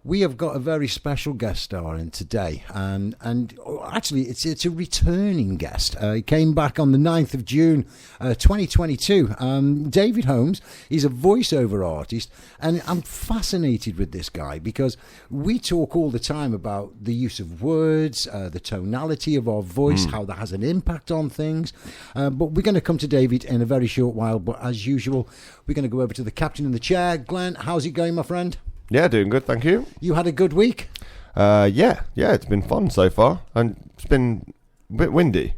We have got a very special guest star in today, and actually it's a returning guest. He came back on the 9th of June 2022. David Holmes, he's a voiceover artist, and I'm fascinated with this guy because we talk all the time about the use of words, the tonality of our voice, how that has an impact on things. But we're going to come to David in a very short while, but as usual, we're going to go over to the captain in the chair. Glenn, how's it going, my friend? Yeah, doing good, thank you. You had a good week? Yeah, it's been fun so far, and it's been a bit windy.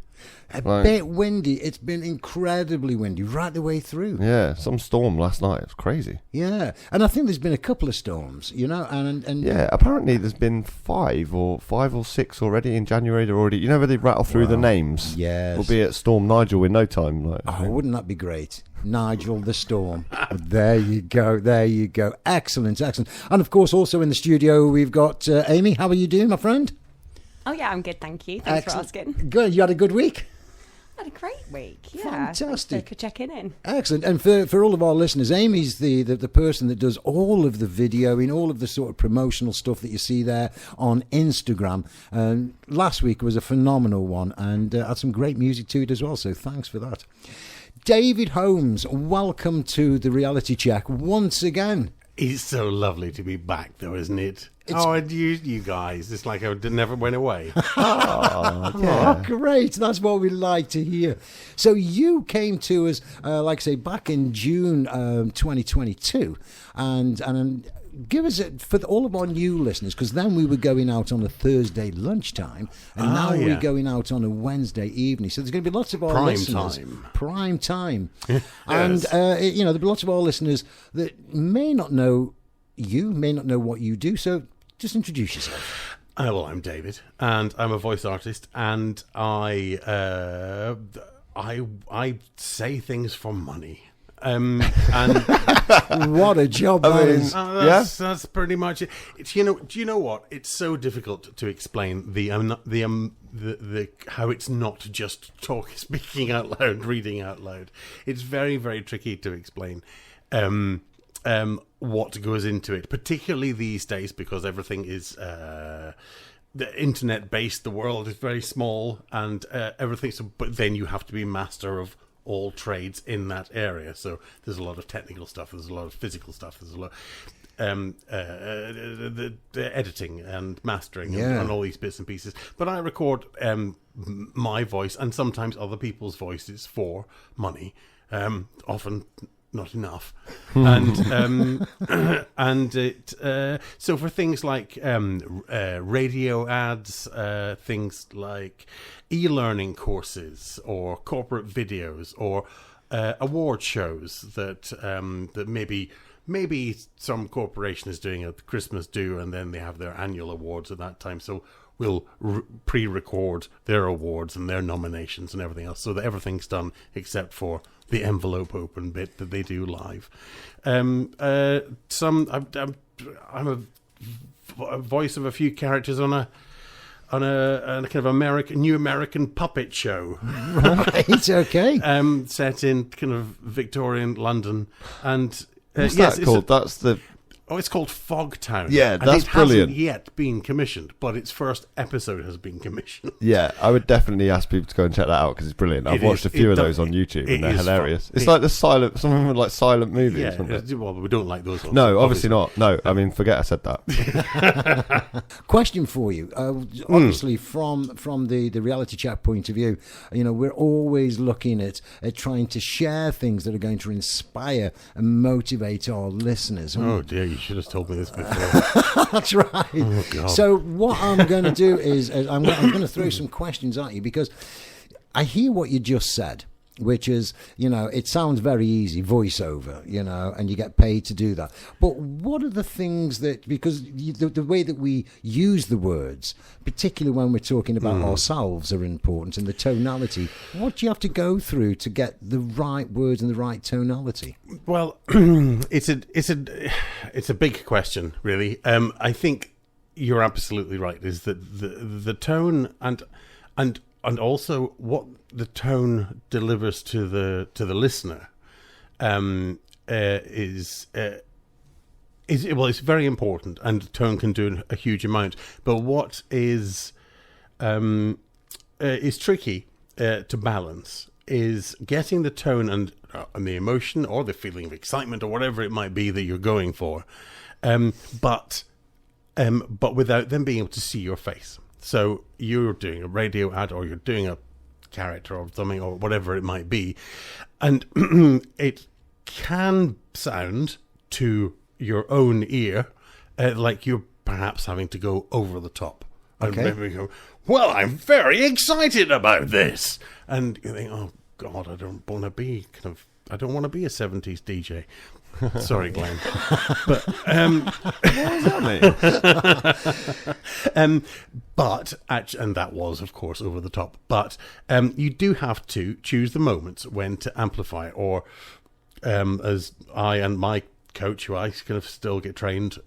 Bit windy. It's been incredibly windy right the way through. Yeah, some storm last night. It was crazy. Yeah, and I think there's been a couple of storms, and yeah, apparently there's been five or six already in January. They're already, where they rattle through the names. Yes, we'll be at Storm Nigel in no time. Wouldn't that be great? Nigel the Storm. There you go. Excellent. And of course, also in the studio, we've got Amy. How are you doing, my friend? Oh, yeah, I'm good, thank you. Thanks for asking. Good. You had a good week? I had a great week, yeah. Fantastic. Thanks for checking in. Excellent. And for all of our listeners, Amy's the person that does all of the video and all of the sort of promotional stuff that you see there on Instagram. Last week was a phenomenal one and had some great music to it as well, so thanks for that. David Holmes, welcome to the Reality Check once again. It's so lovely to be back, though, isn't it? And you guys, it's like I never went away. Oh, great. That's what we like to hear. So you came to us, like I say, back in June 2022, and give us for all of our new listeners, because then we were going out on a Thursday lunchtime, and now we're going out on a Wednesday evening. So there's going to be lots of our listeners. Prime time. Yes. And, there'll be lots of our listeners that may not know you, may not know what you do. So just introduce yourself. Well, I'm David, and I'm a voice artist, and I say things for money. And what a job that is. That's pretty much it. Do you know what? It's so difficult to explain the how it's not just speaking out loud, reading out loud. It's very, very tricky to explain what goes into it, particularly these days because everything is the internet based. The world is very small and everything. So, but then you have to be master of all trades in that area. So there's a lot of technical stuff, there's a lot of physical stuff, there's a lot the editing and mastering and all these bits and pieces. But I record my voice and sometimes other people's voices for money, often not enough. And and it so for things like radio ads, things like e-learning courses or corporate videos or award shows that that maybe some corporation is doing a Christmas do and then they have their annual awards at that time, so we'll pre-record their awards and their nominations and everything else, so that everything's done except for the envelope open bit that they do live. I'm a voice of a few characters on a kind of new American puppet show. Right, okay. Set in kind of Victorian London. And what's that called? That's the... Oh, it's called Fogtown. Yeah, that's brilliant. It hasn't yet been commissioned, but its first episode has been commissioned. Yeah, I would definitely ask people to go and check that out because it's brilliant. I've watched a few of those on YouTube and they're hilarious. It's like some of them are like silent movies. Yeah, well, we don't like those ones. No, obviously not. No, I mean, forget I said that. Question for you. Obviously, from the reality chat point of view, we're always looking at trying to share things that are going to inspire and motivate our listeners. Oh dear, you should have told me this before. That's right. Oh, God. So what I'm going to do is I'm going to throw some questions at you because I hear what you just said, which is, it sounds very easy, voiceover, and you get paid to do that. But what are the things that, because the way that we use the words, particularly when we're talking about ourselves, are important, and the tonality, what do you have to go through to get the right words and the right tonality? Well, it's a big question, really. I think you're absolutely right, is that the tone and also what the tone delivers to the listener is it's very important, and tone can do a huge amount. But what is tricky to balance is getting the tone and the emotion or the feeling of excitement or whatever it might be that you're going for, but without them being able to see your face. So you're doing a radio ad, or you're doing a character or something, or whatever it might be, and it can sound to your own ear like you're perhaps having to go over the top. And maybe go, well, I'm very excited about this, and you think, oh God, I don't want to be a 70s DJ. Sorry, Glenn. But what does that mean? And that was, of course, over the top. But you do have to choose the moments when to amplify, or as I and my coach, who I kind of still get trained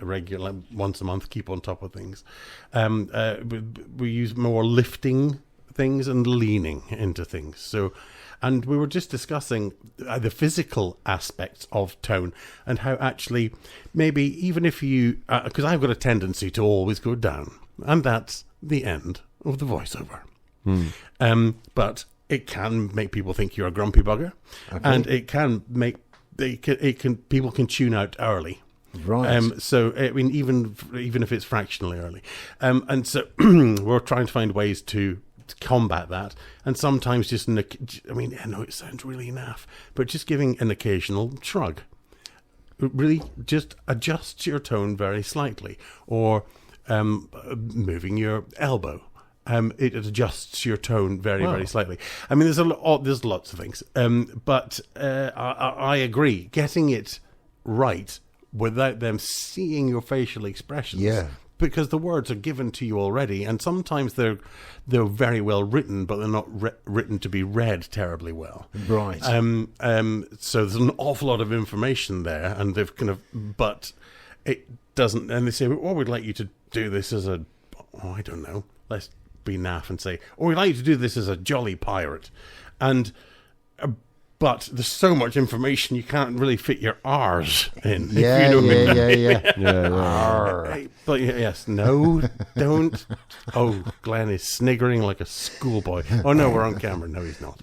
regular once a month, keep on top of things. We use more lifting things and leaning into things. So, and we were just discussing the physical aspects of tone, and how actually maybe even if you, because I've got a tendency to always go down, and that's the end of the voiceover. But it can make people think you're a grumpy bugger, and it can make people can tune out early. Right. So I mean, even if it's fractionally early, and so we're trying to find ways to combat that, and sometimes just I know it sounds really naff, but just giving an occasional shrug, really just adjusts your tone very slightly, or moving your elbow. It adjusts your tone very, very slightly. I mean, there's lots of things, but I agree. Getting it right without them seeing your facial expressions, because the words are given to you already, and sometimes they're very well written, but they're not written to be read terribly well. Right. So there's an awful lot of information there, and they've but it doesn't. And they say, "Well, we'd like you to do this as a, I don't know, let's be naff and say, oh, we'd like you to do this as a jolly pirate," and but there's so much information you can't really fit your R's in. Yeah. But yes, no, don't. Oh, Glenn is sniggering like a schoolboy. Oh no, we're on camera. No, he's not.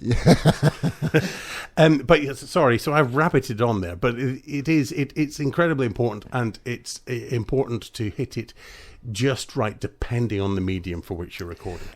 But yes, sorry. So I've rabbited on there, but it's incredibly important, and it's important to hit it just right, depending on the medium for which you're recording.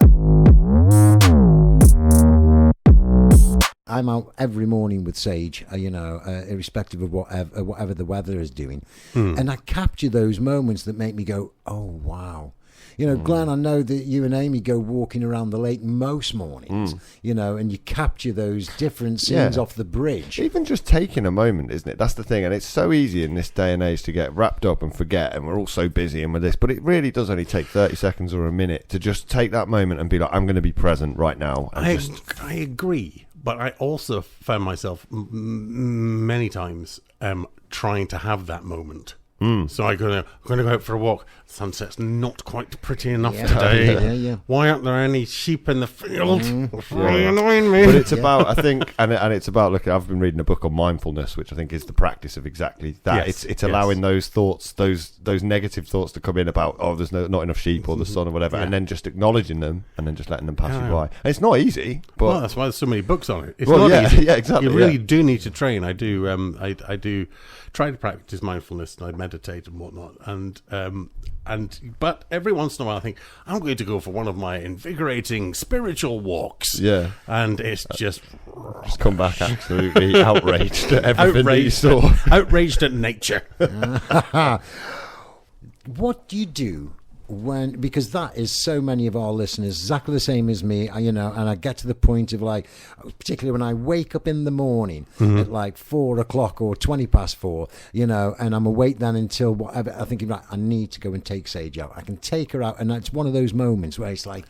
I'm out every morning with Sage, irrespective of whatever the weather is doing. And I capture those moments that make me go, oh, wow. Glenn, I know that you and Amy go walking around the lake most mornings, and you capture those different scenes off the bridge. Even just taking a moment, isn't it? That's the thing. And it's so easy in this day and age to get wrapped up and forget, and we're all so busy and with this, but it really does only take 30 seconds or a minute to just take that moment and be like, I'm going to be present right now. I agree. But I also found myself many times trying to have that moment. So I'm going to go out for a walk. Sunset's not quite pretty enough today. Yeah. Why aren't there any sheep in the field? It's really annoying me. But it's about, I think, and it's about, look, I've been reading a book on mindfulness, which I think is the practice of exactly that. Yes, it's allowing those thoughts, those negative thoughts to come in about, oh, there's not enough sheep or the sun or whatever, and then just acknowledging them and then just letting them pass you by. And it's not easy. But that's why there's so many books on it. It's not easy. Yeah, exactly. You really do need to train. I do. I do try to practice mindfulness, and I meditate and whatnot. But every once in a while, I think I'm going to go for one of my invigorating spiritual walks. Yeah, and it's just come back absolutely outraged at everything that you saw. Outraged at nature. What do you do because that is so many of our listeners, exactly the same as me, and I get to the point of, like, particularly when I wake up in the morning at like 4 o'clock or 20 past 4, and I'm awake then until whatever, I'm thinking, right, I need to go and take Sage out. I can take her out, and it's one of those moments where it's like,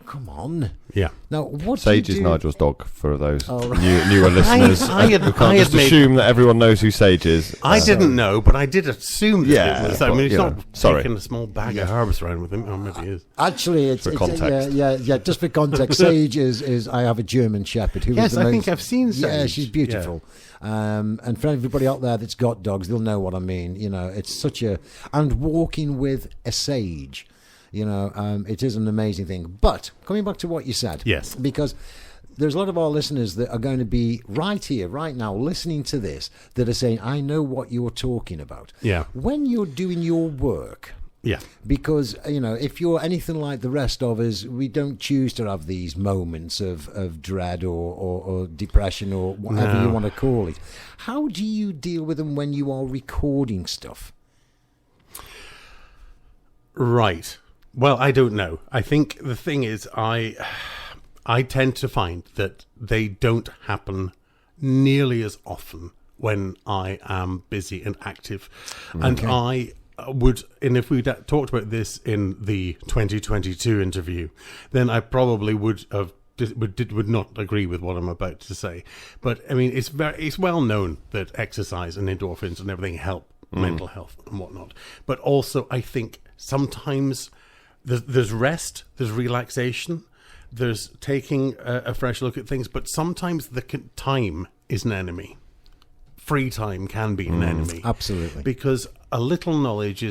Come on. Yeah. Now, what Sage do you is do? Nigel's dog for those Oh, right. newer listeners. I had- We can't I had just made- assume that everyone knows who Sage is. I didn't know, but I did assume that Yeah, it was. I but, mean, he's you not know, sorry. taking a small bag of herbs around with him. Or maybe he is. Actually, it's For context. yeah. Just for context, Sage is. I have a German Shepherd who Yes, is the I most, think I've seen Sage. Yeah, she's beautiful. And for everybody out there that's got dogs, they'll know what I mean. You know, it's such a and walking with a sage. You know, it is an amazing thing. But coming back to what you said, Yes. because there's a lot of our listeners that are going to be right here, right now, listening to this, that are saying, "I know what you're talking about." Yeah. When you're doing your work. Yeah. Because, you know, if you're anything like the rest of us, we don't choose to have these moments of dread or depression or whatever No. you want to call it. How do you deal with them when you are recording stuff? Right. Well, I don't know. I think the thing is, I tend to find that they don't happen nearly as often when I am busy and active. And I would, and if we'd talked about this in the 2022 interview, then I probably would not agree with what I'm about to say. But I mean, it's well known that exercise and endorphins and everything help mental health and whatnot. But also, I think sometimes there's rest, there's relaxation, there's taking a fresh look at things. But sometimes the time is an enemy. Free time can be an enemy. Absolutely. Because a little knowledge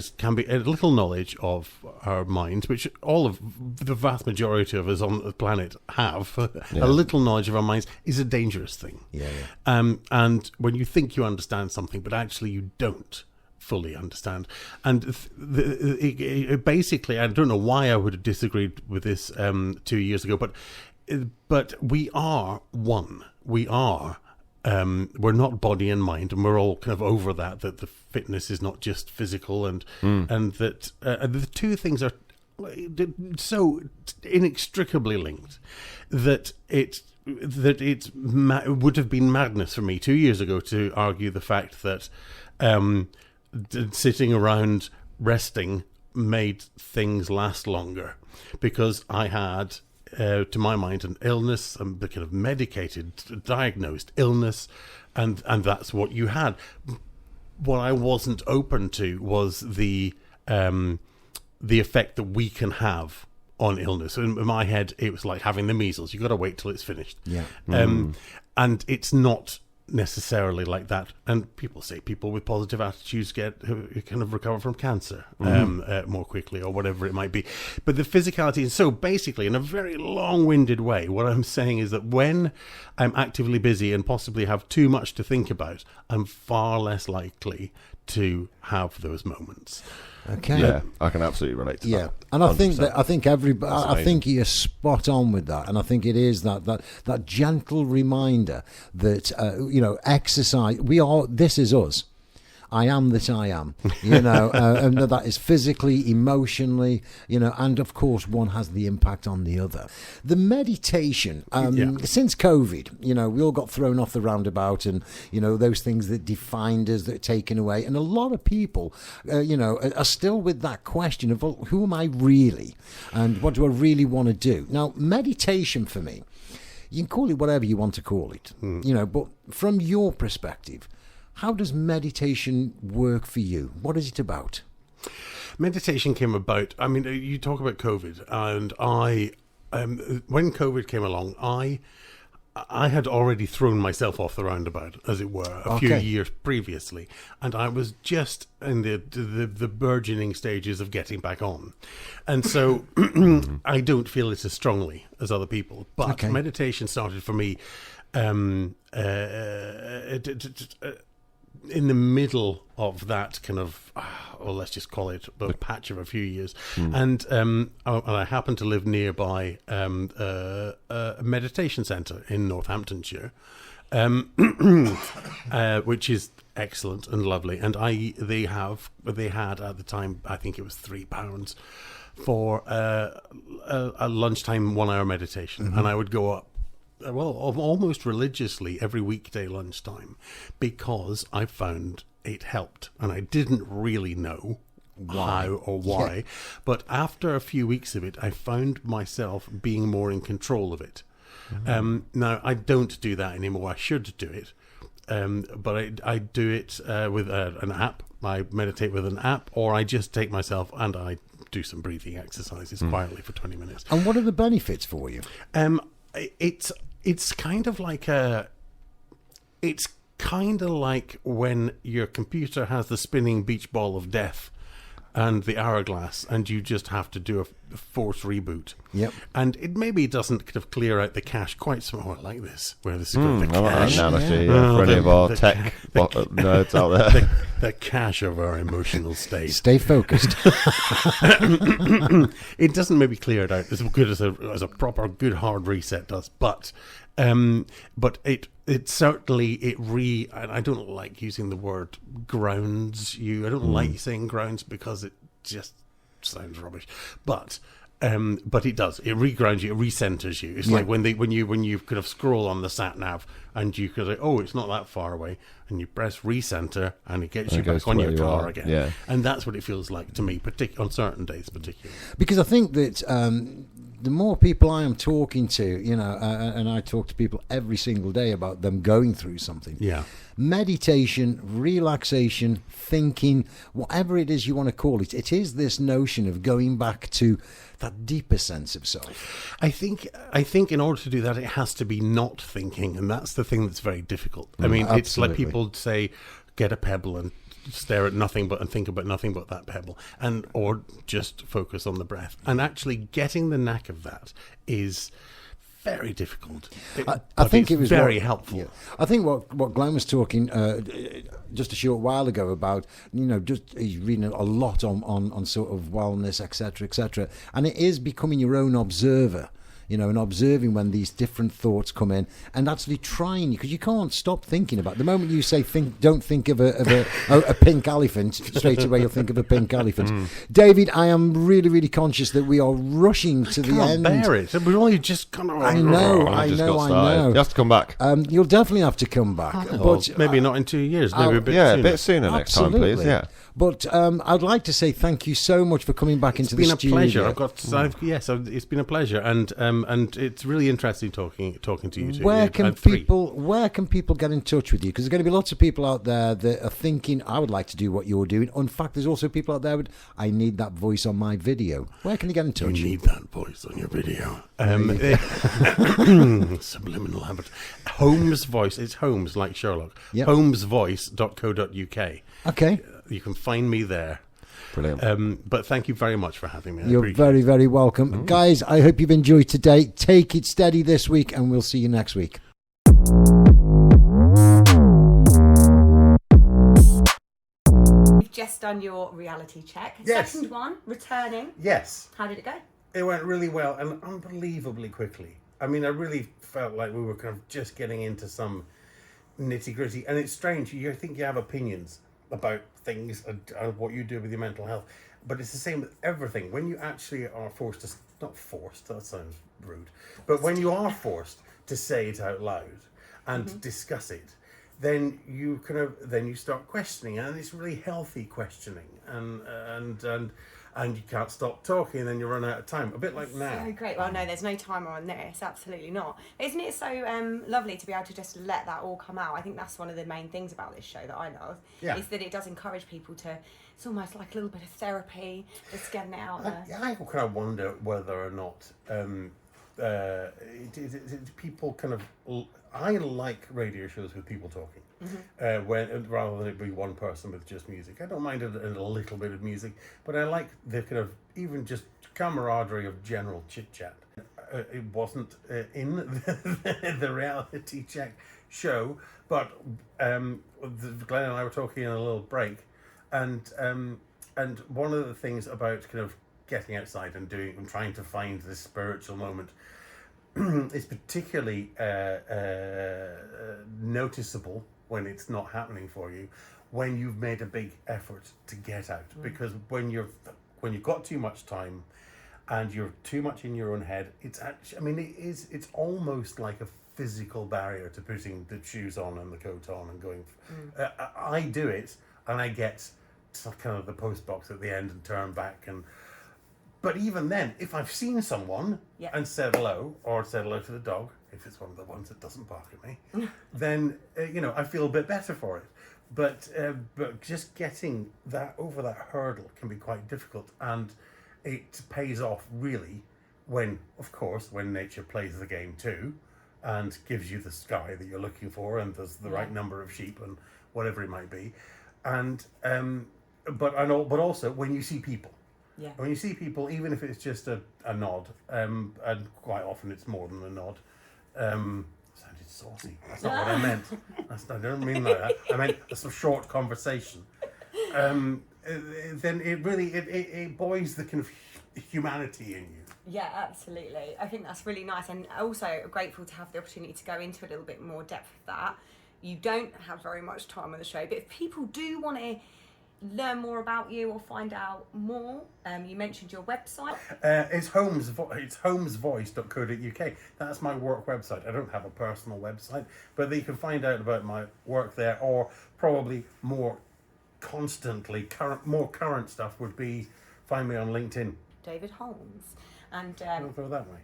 of our minds, which all of the vast majority of us on the planet have, a little knowledge of our minds is a dangerous thing. Yeah. And when you think you understand something, but actually you don't fully understand. And basically, I don't know why I would have disagreed with this 2 years ago, but we are one. We are. We're not body and mind, and we're all kind of over that the fitness is not just physical, and that the two things are so inextricably linked that it would have been madness for me 2 years ago to argue the fact that sitting around resting made things last longer, because I had, to my mind, an illness, a kind of medicated, diagnosed illness, and that's what you had. What I wasn't open to was the effect that we can have on illness. In my head, it was like having the measles. You've got to wait till it's finished. Yeah. And it's not necessarily like that. And people say people with positive attitudes kind of recover from cancer more quickly, or whatever it might be. But the physicality is so basically, in a very long-winded way, what I'm saying is that when I'm actively busy and possibly have too much to think about, I'm far less likely to have those moments. Okay. Yeah, I can absolutely relate to that. Yeah, and I think 100%. I think you're spot on with that, and I think it is that gentle reminder that you know, exercise. This is us. I am that I am, you know, and that is physically, emotionally, you know, and of course one has the impact on the other. The meditation, since COVID, you know, we all got thrown off the roundabout, and, you know, those things that defined us that are taken away. And a lot of people, you know, are still with that question of, well, who am I really? And what do I really want to do? Now, meditation for me, you can call it whatever you want to call it, you know, but from your perspective, how does meditation work for you? What is it about? Meditation came about, I mean, you talk about COVID, and when COVID came along, I had already thrown myself off the roundabout, as it were, a few years previously, and I was just in the burgeoning stages of getting back on. And so I don't feel it as strongly as other people, but meditation started for me in the middle of that kind of, or let's just call it a patch of a few years. And I happen to live nearby a meditation centre in Northamptonshire, which is excellent and lovely. And they had at the time, I think it was £3 for a lunchtime 1 hour meditation. And I would go up, well, almost religiously every weekday lunchtime, because I found it helped, and I didn't really know how or why. Yeah. But after a few weeks of it, I found myself being more in control of it. Now, I don't do that anymore. I should do it. But I do it with an app. I meditate with an app, or I just take myself and I do some breathing exercises quietly for 20 minutes. And what are the benefits for you? It's kind of like when your computer has the spinning beach ball of death and the hourglass, and you just have to do a force reboot. Yep. And it maybe doesn't kind of clear out the cache quite so much like this, where this is the I like cache. that analogy, Oh, for any of our the tech nerds out there. The cache of our emotional state. Stay focused. It doesn't maybe clear it out as good as a proper good hard reset does, but it certainly and I don't like using the word grounds you. I don't like saying grounds because it just sounds rubbish, but it does. It regrounds you. It recenters you. It's like when you kind of scroll on the sat nav and you can say, oh, it's not that far away, and you press recenter and it gets you back on your car again. Yeah. And that's what it feels like to me, on certain days, particularly. Because I think that the more people I am talking to, and I talk to people every single day about them going through something. Yeah. Meditation, relaxation, thinking, whatever it is you want to call it, it is this notion of going back to that deeper sense of self. I think in order to do that, it has to be not thinking, and that's the thing that's very difficult. I mean, it's like people say, get a pebble and stare at nothing but and think about nothing but that pebble, or just focus on the breath. And actually getting the knack of that is very difficult. I think it was very helpful. Yeah. I think what Glenn was talking just a short while ago about, he's reading a lot on sort of wellness, etc., and it is becoming your own observer. And observing when these different thoughts come in, and actually trying, because you can't stop thinking about it. The moment you say don't think of a pink elephant, straight away you'll think of a pink elephant. David, I am really, really conscious that we are rushing to the end. I can't bear it. We're only just kind of. I know. You have to come back. You'll definitely have to come back, but maybe not in 2 years. Maybe a bit sooner. A bit sooner next time, please. Yeah. But I'd like to say thank you so much for coming back into the studio. It's been a pleasure. It's been a pleasure, and it's really interesting talking to you two. Where can people get in touch with you? Because there's going to be lots of people out there that are thinking, I would like to do what you're doing. In fact, there's also people out there that I need that voice on my video. Where can they get in touch? You need that voice on your video. Subliminal habit. Holmes voice. It's Holmes, like Sherlock. Yep. Holmesvoice.co.uk. Okay. You can find me there. Brilliant. But thank you very much for having me. You're very, very welcome. Guys, I hope you've enjoyed today. Take it steady this week, and we'll see you next week. You've just done your reality check. Yes. Second one, returning. Yes. How did it go? It went really well and unbelievably quickly. I mean, I really felt like we were kind of just getting into some nitty-gritty. And it's strange. You think you have opinions about things and what you do with your mental health, but it's the same with everything. When you actually are forced to, not forced, that sounds rude, but when you are forced to say it out loud and discuss it, then you start questioning, and it's really healthy questioning, and you can't stop talking, and then you run out of time. A bit like now. So great. Well, no, there's no timer on this. Absolutely not. Isn't it so lovely to be able to just let that all come out? I think that's one of the main things about this show that I love. Yeah. Is that it does encourage people to. It's almost like a little bit of therapy. Just getting it out there. I kind of wonder whether or not people kind of. I like radio shows with people talking, rather than it be one person with just music. I don't mind a little bit of music, but I like the kind of even just camaraderie of general chit chat. It wasn't in the reality check show, but Glenn and I were talking in a little break, and one of the things about kind of getting outside and trying to find this spiritual moment. It's particularly noticeable when it's not happening for you, when you've made a big effort to get out. Because when you've got too much time and you're too much in your own head, it's almost like a physical barrier to putting the shoes on and the coat on and going. I do it, and I get kind of the post box at the end and turn back. But even then, if I've seen someone and said hello, or said hello to the dog, if it's one of the ones that doesn't bark at me, then I feel a bit better for it. But just getting that over that hurdle can be quite difficult, and it pays off really when nature plays the game too, and gives you the sky that you're looking for, and there's the right number of sheep and whatever it might be, and but also when you see people. Yeah. When you see people, even if it's just a nod, and quite often it's more than a nod. Sounded saucy. That's not what I meant. I don't mean like that. I meant a sort of short conversation. Then it really it buoys the kind of humanity in you. Yeah, absolutely. I think that's really nice, and also grateful to have the opportunity to go into a little bit more depth of that. You don't have very much time on the show, but if people do want to learn more about you or find out more, you mentioned your website. It's homesvoice.co.uk. That's my work website. I don't have a personal website, but you can find out about my work there, or probably more current stuff would be find me on LinkedIn. David Holmes. And Don't go that way.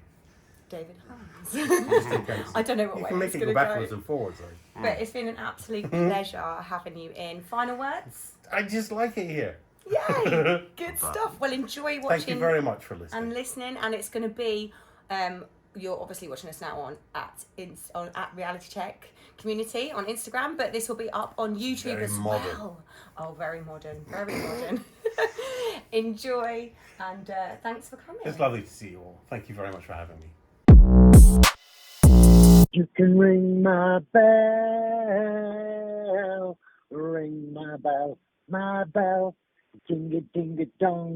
David Holmes. Just in case. I don't know what You way can make it's it going go to backwards go. and forwards. Though. But it's been an absolute pleasure having you in. Final words? I just like it here. Yay! Good stuff. Well, enjoy watching. Thank you very much for listening. And listening. And it's going to be, you're obviously watching us now on at Reality Check Community on Instagram, but this will be up on YouTube Very as modern. well. Oh, very modern. Very modern. Enjoy, and thanks for coming. It's lovely to see you all. Thank you very much for having me. You can ring my bell, ring my bell, ding a dong.